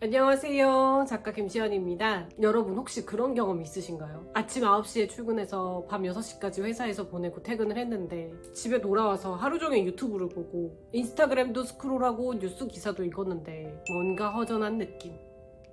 안녕하세요. 작가 김시연입니다. 여러분 혹시 그런 경험 있으신가요? 아침 9시에 출근해서 밤 6시까지 회사에서 보내고 퇴근을 했는데 집에 돌아와서 하루 종일 유튜브를 보고 인스타그램도 스크롤하고 뉴스 기사도 읽었는데 뭔가 허전한 느낌.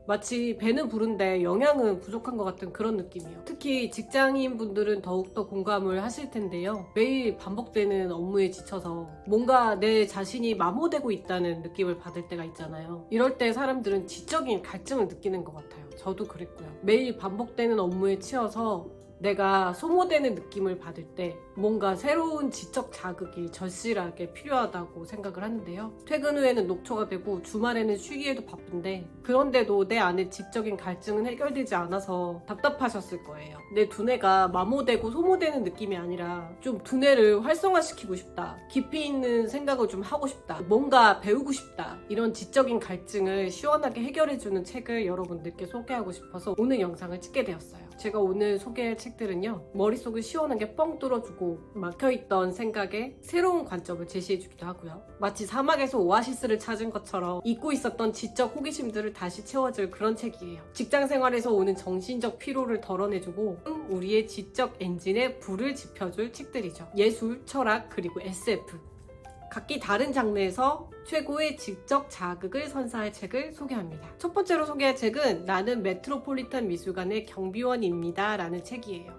마치 배는 부른데 영양은 부족한 것 같은 그런 느낌이요. 특히 직장인 분들은 더욱더 공감을 하실 텐데요. 매일 반복되는 업무에 지쳐서 뭔가 내 자신이 마모되고 있다는 느낌을 받을 때가 있잖아요. 이럴 때 사람들은 지적인 갈증을 느끼는 것 같아요. 저도 그랬고요. 매일 반복되는 업무에 치여서 내가 소모되는 느낌을 받을 때 뭔가 새로운 지적 자극이 절실하게 필요하다고 생각을 하는데요. 퇴근 후에는 녹초가 되고 주말에는 쉬기에도 바쁜데 그런데도 내 안에 지적인 갈증은 해결되지 않아서 답답하셨을 거예요. 내 두뇌가 마모되고 소모되는 느낌이 아니라 좀 두뇌를 활성화시키고 싶다. 깊이 있는 생각을 좀 하고 싶다. 뭔가 배우고 싶다. 이런 지적인 갈증을 시원하게 해결해주는 책을 여러분들께 소개하고 싶어서 오늘 영상을 찍게 되었어요. 제가 오늘 소개할 책들은요. 머릿속을 시원하게 뻥 뚫어주고 막혀있던 생각에 새로운 관점을 제시해주기도 하고요. 마치 사막에서 오아시스를 찾은 것처럼 잊고 있었던 지적 호기심들을 다시 채워줄 그런 책이에요. 직장 생활에서 오는 정신적 피로를 덜어내주고 우리의 지적 엔진에 불을 지펴줄 책들이죠. 예술, 철학, 그리고 SF. 각기 다른 장르에서 최고의 지적 자극을 선사할 책을 소개합니다. 첫 번째로 소개할 책은 나는 메트로폴리탄 미술관의 경비원입니다 라는 책이에요.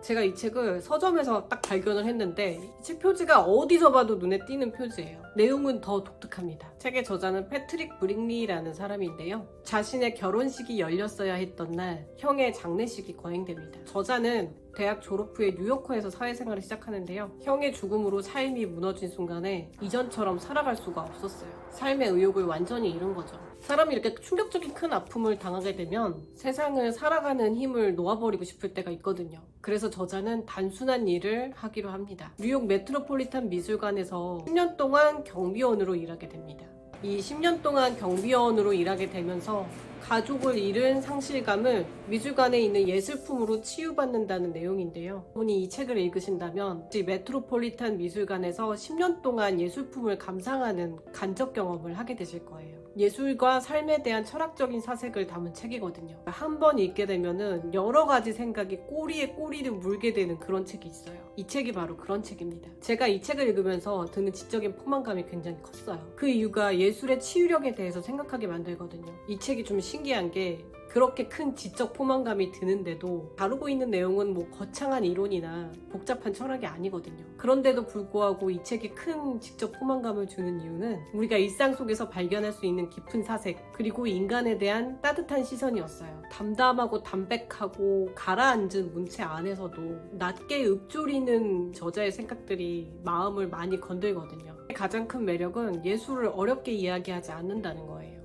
제가 이 책을 서점에서 딱 발견을 했는데 이 책 표지가 어디서 봐도 눈에 띄는 표지예요. 내용은 더 독특합니다. 책의 저자는 패트릭 브릭리라는 사람인데요. 자신의 결혼식이 열렸어야 했던 날 형의 장례식이 거행됩니다. 저자는 대학 졸업 후에 뉴요커에서 사회생활을 시작하는데요. 형의 죽음으로 삶이 무너진 순간에 이전처럼 살아갈 수가 없었어요. 삶의 의욕을 완전히 잃은 거죠. 사람이 이렇게 충격적인 큰 아픔을 당하게 되면 세상을 살아가는 힘을 놓아버리고 싶을 때가 있거든요. 그래서 저자는 단순한 일을 하기로 합니다. 뉴욕 메트로폴리탄 미술관에서 10년 동안 경비원으로 일하게 됩니다. 이 10년 동안 경비원으로 일하게 되면서 가족을 잃은 상실감을 미술관에 있는 예술품으로 치유받는다는 내용인데요. 분이 이 책을 읽으신다면 메트로폴리탄 미술관에서 10년 동안 예술품을 감상하는 간접 경험을 하게 되실 거예요. 예술과 삶에 대한 철학적인 사색을 담은 책이거든요. 한 번 읽게 되면은 여러 가지 생각이 꼬리에 꼬리를 물게 되는 그런 책이 있어요. 이 책이 바로 그런 책입니다. 제가 이 책을 읽으면서 드는 지적인 포만감이 굉장히 컸어요. 그 이유가 예술의 치유력에 대해서 생각하게 만들거든요. 이 책이 좀 신기한 게 그렇게 큰 지적 포만감이 드는데도 다루고 있는 내용은 뭐 거창한 이론이나 복잡한 철학이 아니거든요. 그런데도 불구하고 이 책이 큰 지적 포만감을 주는 이유는 우리가 일상 속에서 발견할 수 있는 깊은 사색 그리고 인간에 대한 따뜻한 시선이었어요. 담담하고 담백하고 가라앉은 문체 안에서도 낮게 읊조리는 저자의 생각들이 마음을 많이 건들거든요. 가장 큰 매력은 예술을 어렵게 이야기하지 않는다는 거예요.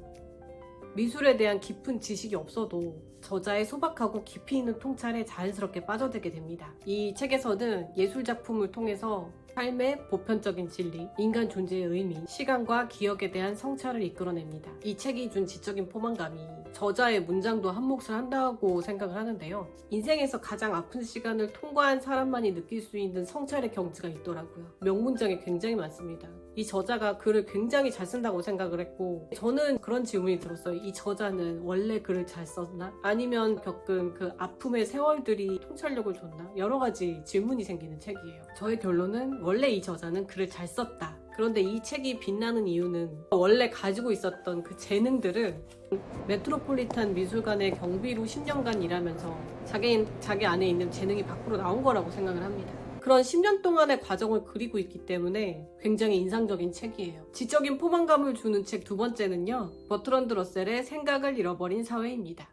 미술에 대한 깊은 지식이 없어도 저자의 소박하고 깊이 있는 통찰에 자연스럽게 빠져들게 됩니다. 이 책에서는 예술작품을 통해서 삶의 보편적인 진리, 인간 존재의 의미, 시간과 기억에 대한 성찰을 이끌어냅니다. 이 책이 준 지적인 포만감이 저자의 문장도 한 몫을 한다고 생각을 하는데요. 인생에서 가장 아픈 시간을 통과한 사람만이 느낄 수 있는 성찰의 경지가 있더라고요. 명문장이 굉장히 많습니다. 이 저자가 글을 굉장히 잘 쓴다고 생각을 했고 저는 그런 질문이 들었어요. 이 저자는 원래 글을 잘 썼나? 아니면 겪은 그 아픔의 세월들이 통찰력을 줬나? 여러 가지 질문이 생기는 책이에요. 저의 결론은 원래 이 저자는 글을 잘 썼다. 그런데 이 책이 빛나는 이유는 원래 가지고 있었던 그 재능들을 메트로폴리탄 미술관의 경비로 10년간 일하면서 자기 안에 있는 재능이 밖으로 나온 거라고 생각을 합니다. 그런 10년 동안의 과정을 그리고 있기 때문에 굉장히 인상적인 책이에요. 지적인 포만감을 주는 책 두 번째는요. 버트런드 러셀의 생각을 잃어버린 사회입니다.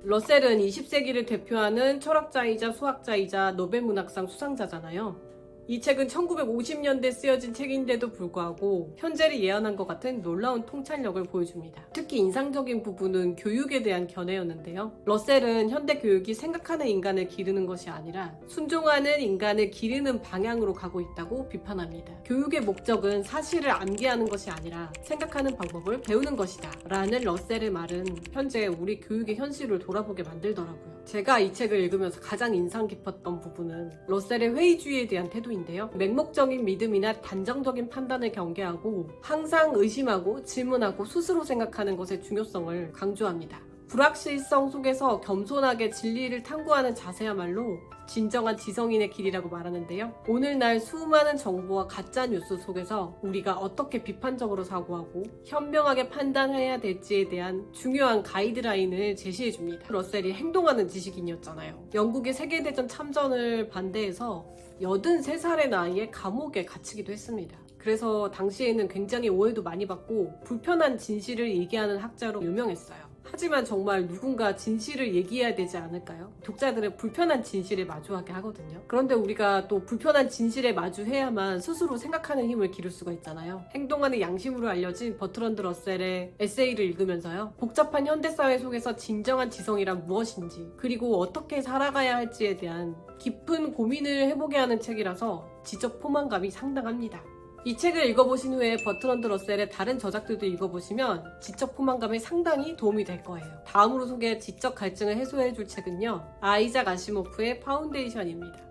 러셀은 20세기를 대표하는 철학자이자 수학자이자 노벨문학상 수상자잖아요. 이 책은 1950년대 쓰여진 책인데도 불구하고 현재를 예언한 것 같은 놀라운 통찰력을 보여줍니다. 특히 인상적인 부분은 교육에 대한 견해였는데요. 러셀은 현대 교육이 생각하는 인간을 기르는 것이 아니라 순종하는 인간을 기르는 방향으로 가고 있다고 비판합니다. 교육의 목적은 사실을 암기하는 것이 아니라 생각하는 방법을 배우는 것이다 라는 러셀의 말은 현재 우리 교육의 현실을 돌아보게 만들더라고요. 제가 이 책을 읽으면서 가장 인상 깊었던 부분은 러셀의 회의주의에 대한 태도인데요. 맹목적인 믿음이나 단정적인 판단을 경계하고 항상 의심하고 질문하고 스스로 생각하는 것의 중요성을 강조합니다. 불확실성 속에서 겸손하게 진리를 탐구하는 자세야말로 진정한 지성인의 길이라고 말하는데요. 오늘날 수많은 정보와 가짜 뉴스 속에서 우리가 어떻게 비판적으로 사고하고 현명하게 판단해야 될지에 대한 중요한 가이드라인을 제시해줍니다. 러셀이 행동하는 지식인이었잖아요. 영국의 세계대전 참전을 반대해서 83살의 나이에 감옥에 갇히기도 했습니다. 그래서 당시에는 굉장히 오해도 많이 받고 불편한 진실을 얘기하는 학자로 유명했어요. 하지만 정말 누군가 진실을 얘기해야 되지 않을까요? 독자들은 불편한 진실에 마주하게 하거든요. 그런데 우리가 또 불편한 진실에 마주해야만 스스로 생각하는 힘을 기를 수가 있잖아요. 행동하는 양심으로 알려진 버트런드 러셀의 에세이를 읽으면서요. 복잡한 현대사회 속에서 진정한 지성이란 무엇인지, 그리고 어떻게 살아가야 할지에 대한 깊은 고민을 해보게 하는 책이라서 지적 포만감이 상당합니다. 이 책을 읽어보신 후에 버트런드 러셀의 다른 저작들도 읽어보시면 지적 포만감에 상당히 도움이 될 거예요. 다음으로 소개할 지적 갈증을 해소해줄 책은요, 아이작 아시모프의 파운데이션입니다.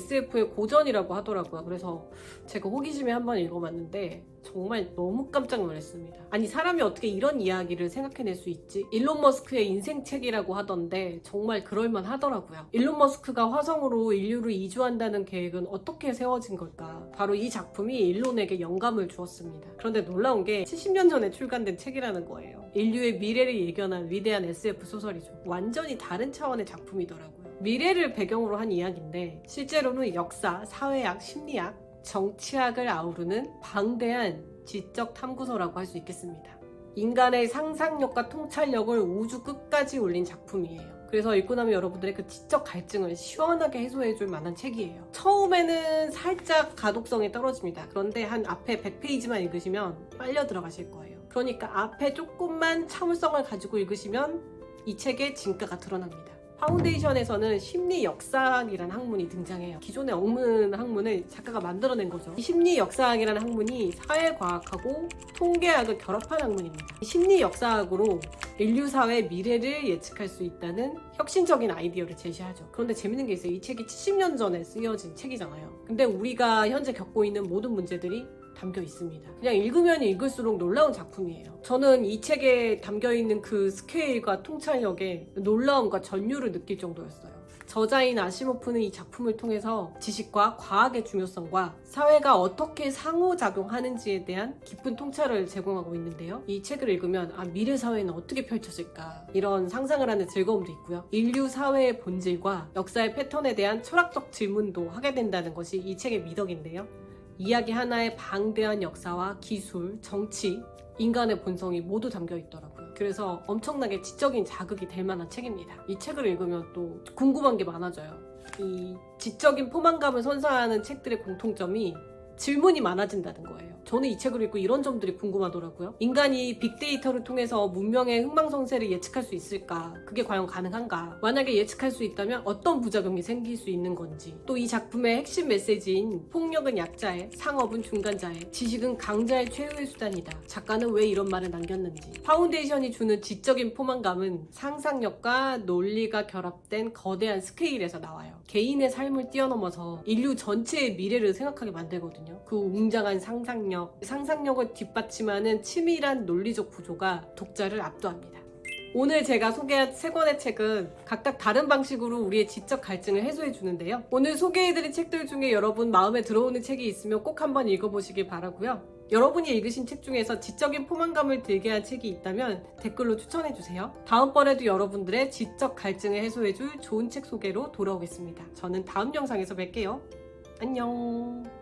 SF의 고전이라고 하더라고요. 그래서 제가 호기심에 한번 읽어봤는데 정말 너무 깜짝 놀랐습니다. 아니, 사람이 어떻게 이런 이야기를 생각해낼 수 있지? 일론 머스크의 인생책이라고 하던데 정말 그럴만 하더라고요. 일론 머스크가 화성으로 인류를 이주한다는 계획은 어떻게 세워진 걸까? 바로 이 작품이 일론에게 영감을 주었습니다. 그런데 놀라운 게 70년 전에 출간된 책이라는 거예요. 인류의 미래를 예견한 위대한 SF 소설이죠. 완전히 다른 차원의 작품이더라고요. 미래를 배경으로 한 이야기인데 실제로는 역사, 사회학, 심리학, 정치학을 아우르는 방대한 지적 탐구서라고 할 수 있겠습니다. 인간의 상상력과 통찰력을 우주 끝까지 올린 작품이에요. 그래서 읽고 나면 여러분들의 그 지적 갈증을 시원하게 해소해줄 만한 책이에요. 처음에는 살짝 가독성이 떨어집니다. 그런데 한 앞에 100페이지만 읽으시면 빨려 들어가실 거예요. 그러니까 앞에 조금만 참을성을 가지고 읽으시면 이 책의 진가가 드러납니다. 파운데이션에서는 심리 역사학이라는 학문이 등장해요. 기존의 억문 학문을 작가가 만들어낸 거죠. 이 심리 역사학이라는 학문이 사회과학하고 통계학을 결합한 학문입니다. 심리 역사학으로 인류 사회의 미래를 예측할 수 있다는 혁신적인 아이디어를 제시하죠. 그런데 재밌는 게 있어요. 이 책이 70년 전에 쓰여진 책이잖아요. 근데 우리가 현재 겪고 있는 모든 문제들이 담겨 있습니다. 그냥 읽으면 읽을수록 놀라운 작품이에요. 저는 이 책에 담겨있는 그 스케일과 통찰력에 놀라움과 전율을 느낄 정도였어요. 저자인 아시모프는 이 작품을 통해서 지식과 과학의 중요성과 사회가 어떻게 상호작용하는지에 대한 깊은 통찰을 제공하고 있는데요. 이 책을 읽으면 미래 사회는 어떻게 펼쳐질까, 이런 상상을 하는 즐거움도 있고요. 인류 사회의 본질과 역사의 패턴에 대한 철학적 질문도 하게 된다는 것이 이 책의 미덕인데요. 이야기 하나에 방대한 역사와 기술, 정치, 인간의 본성이 모두 담겨 있더라고요. 그래서 엄청나게 지적인 자극이 될 만한 책입니다. 이 책을 읽으면 또 궁금한 게 많아져요. 이 지적인 포만감을 선사하는 책들의 공통점이 질문이 많아진다는 거예요. 저는 이 책을 읽고 이런 점들이 궁금하더라고요. 인간이 빅데이터를 통해서 문명의 흥망성쇠를 예측할 수 있을까? 그게 과연 가능한가? 만약에 예측할 수 있다면 어떤 부작용이 생길 수 있는 건지, 또 이 작품의 핵심 메시지인 폭력은 약자의, 상업은 중간자의, 지식은 강자의 최후의 수단이다. 작가는 왜 이런 말을 남겼는지. 파운데이션이 주는 지적인 포만감은 상상력과 논리가 결합된 거대한 스케일에서 나와요. 개인의 삶을 뛰어넘어서 인류 전체의 미래를 생각하게 만들거든요. 그 웅장한 상상력을 뒷받침하는 치밀한 논리적 구조가 독자를 압도합니다. 오늘 제가 소개한 세 권의 책은 각각 다른 방식으로 우리의 지적 갈증을 해소해 주는데요. 오늘 소개해드린 책들 중에 여러분 마음에 들어오는 책이 있으면 꼭 한번 읽어보시길 바라고요. 여러분이 읽으신 책 중에서 지적인 포만감을 들게 한 책이 있다면 댓글로 추천해주세요. 다음번에도 여러분들의 지적 갈증을 해소해줄 좋은 책 소개로 돌아오겠습니다. 저는 다음 영상에서 뵐게요. 안녕.